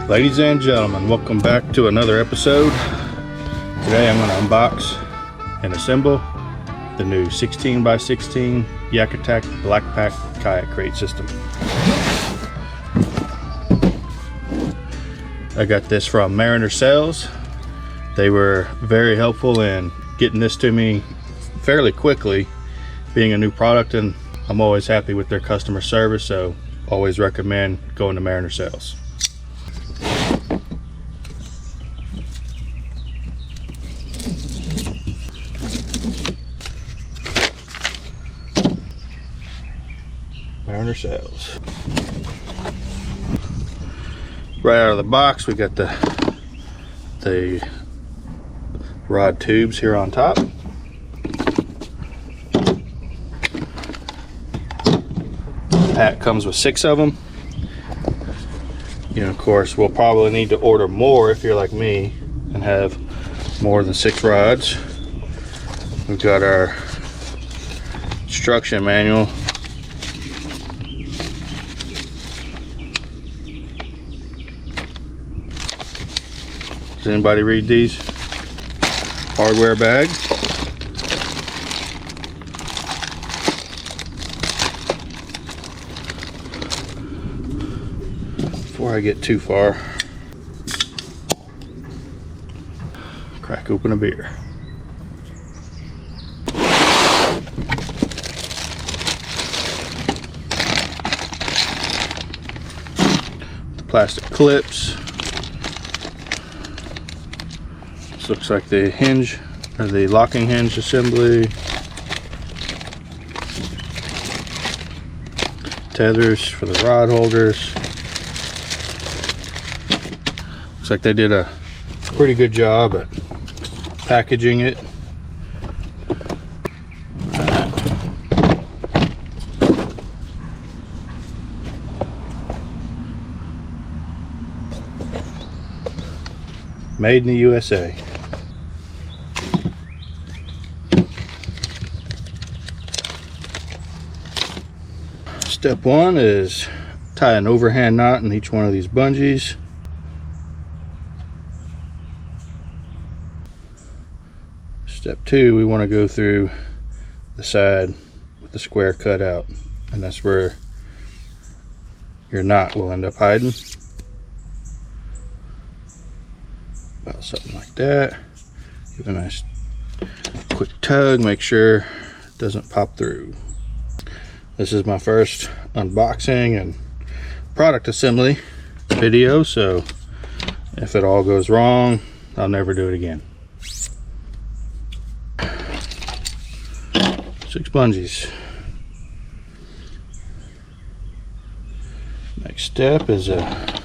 Ladies and gentlemen, welcome back to another episode. Today I'm going to unbox and assemble the new 16x16 YakAttack BlackPak kayak crate system. I got this from Mariner Sales. They were very helpful in getting this to me fairly quickly, being a new product, and I'm always happy with their customer service, so always recommend going to Mariner Sales. Mariner Sales. Right out of the box, we got the rod tubes here on top. The pack comes with 6 of them. You know, of course, we'll probably need to order more if you're like me and have more than 6 rods. We've got our instruction manual. Does anybody read these? Hardware bag. Before I get too far, crack open a beer. The plastic clips. Looks like the hinge, or the locking hinge assembly. Tethers for the rod holders. Looks like they did a pretty good job at packaging it. Made in the USA. Step 1 is tie an overhand knot in each one of these bungees. Step 2, we want to go through the side with the square cut out, and that's where your knot will end up hiding. About something like that. Give a nice quick tug, make sure it doesn't pop through. This is my first unboxing and product assembly video, so if it all goes wrong, I'll never do it again. 6 bungees. Next step is a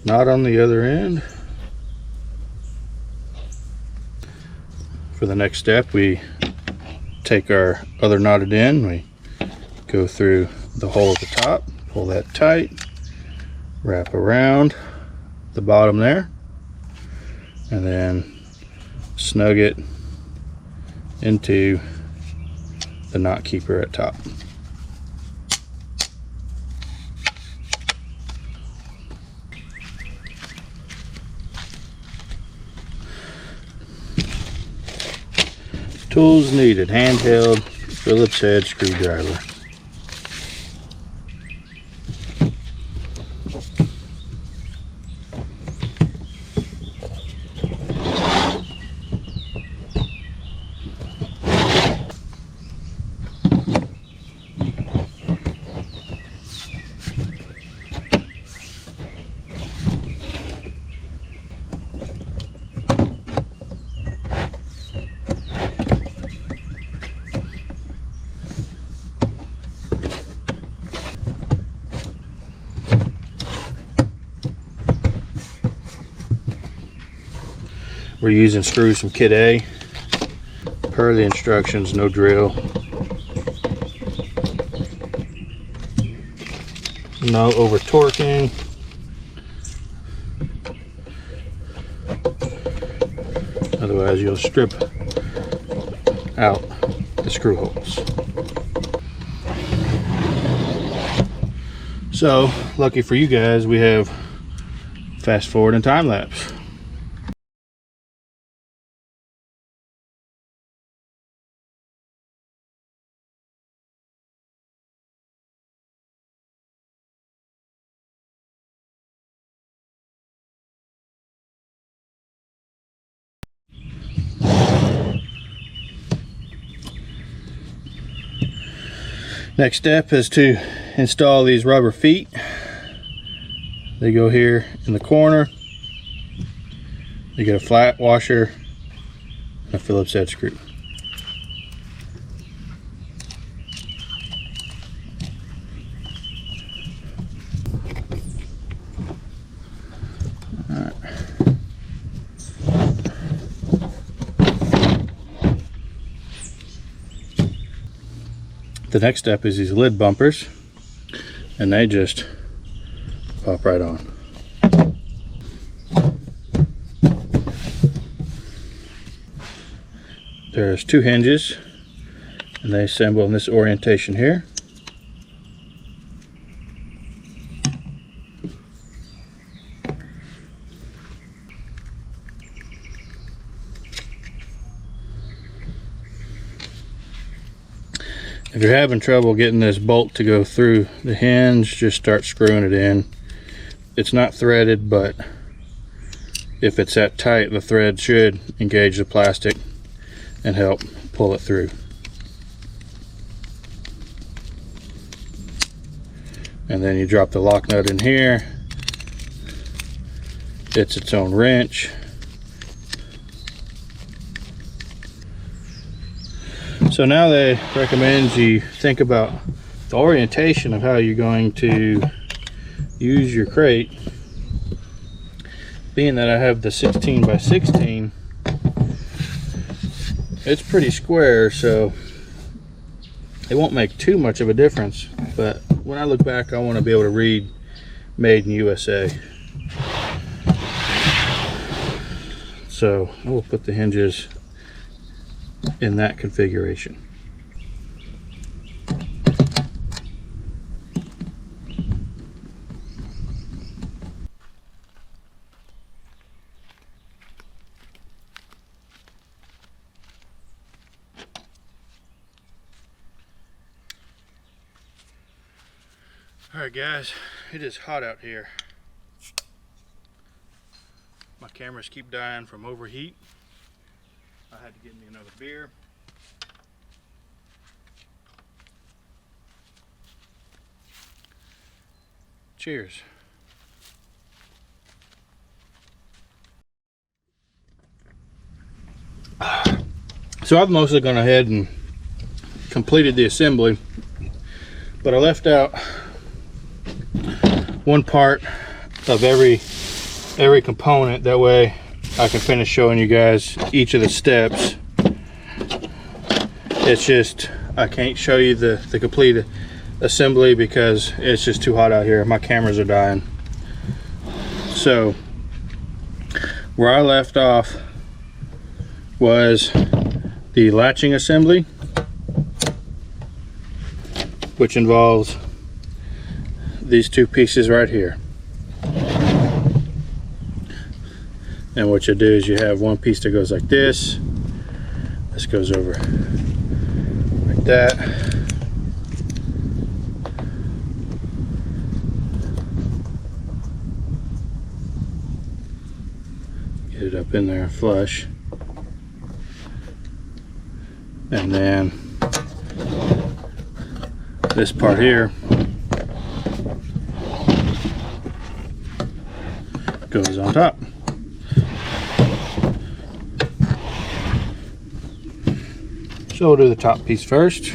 knot on the other end. For the next step, we take our other knotted end, we go through the hole at the top, pull that tight, wrap around the bottom there, and then snug it into the knot keeper at top. Tools needed: handheld Phillips head screwdriver. We're using screws from Kit A. Per the instructions, no drill. No over torquing. Otherwise you'll strip out the screw holes. So lucky for you guys, we have fast forward and time lapse. Next step is to install these rubber feet. They go here in the corner. You get a flat washer and a Phillips head screw. The next step is these lid bumpers, and they just pop right on. There's two hinges, and they assemble in this orientation here. If you're having trouble getting this bolt to go through the hinge, just start screwing it in. It's not threaded, but if it's that tight, the thread should engage the plastic and help pull it through. And then you drop the lock nut in here. It's its own wrench. So now they recommend you think about the orientation of how you're going to use your crate. Being that I have the 16 by 16, it's pretty square, so it won't make too much of a difference. But when I look back, I want to be able to read Made in USA. So I will put the hinges in that configuration. Alright guys, it is hot out here. My cameras keep dying from overheat. I had to get me another beer. Cheers. So I've mostly gone ahead and completed the assembly, but I left out one part of every component. That way I can finish showing you guys each of the steps. It's just I can't show you the complete assembly because it's just too hot out here. My cameras are dying. So where I left off was the latching assembly, which involves these two pieces right here. And what you do is you have one piece that goes like this. This goes over like that. Get it up in there flush. And then this part here goes on top. So we'll do the top piece first.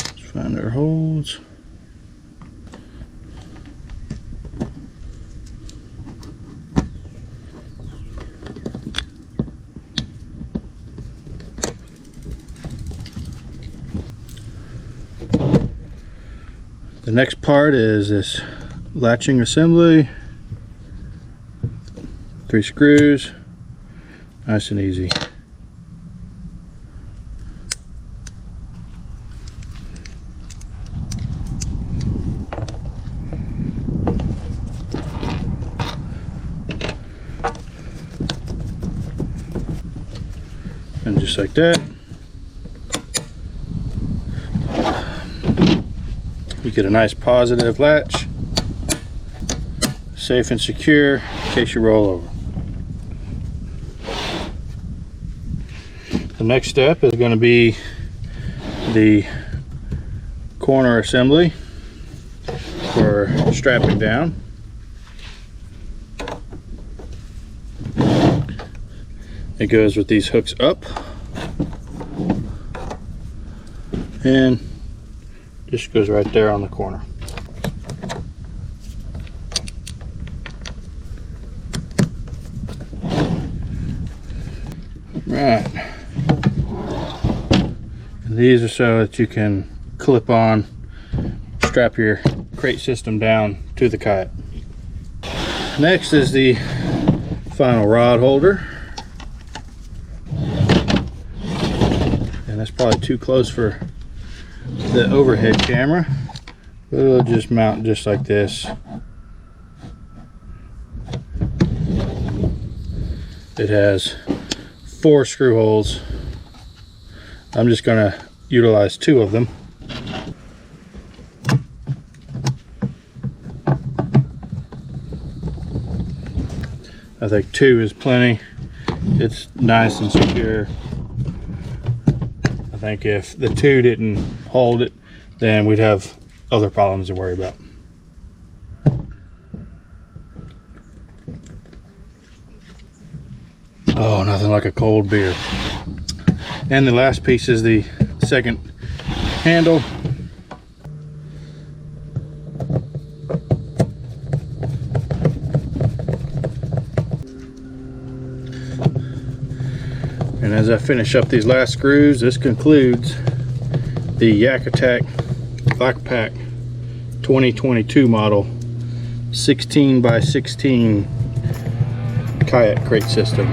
Let's find our holes. The next part is this latching assembly. 3 screws. Nice and easy. just like that. You get a nice positive latch, safe and secure in case you roll over. The next step is going to be the corner assembly for strapping down. It goes with these hooks up and just goes right there on the corner. Right. And these are so that you can clip on, strap your crate system down to the kayak. Next is the final rod holder. And that's probably too close for the overhead camera, but it'll just mount just like this. It has 4 screw holes. I'm just going to utilize 2 of them. I think 2 is plenty. It's nice and secure. I think if the 2 didn't hold it, then we'd have other problems to worry about. Oh, nothing like a cold beer. And the last piece is the second handle. And as I finish up these last screws, this concludes the YakAttack BlackPak 2022 model 16 by 16 kayak crate system.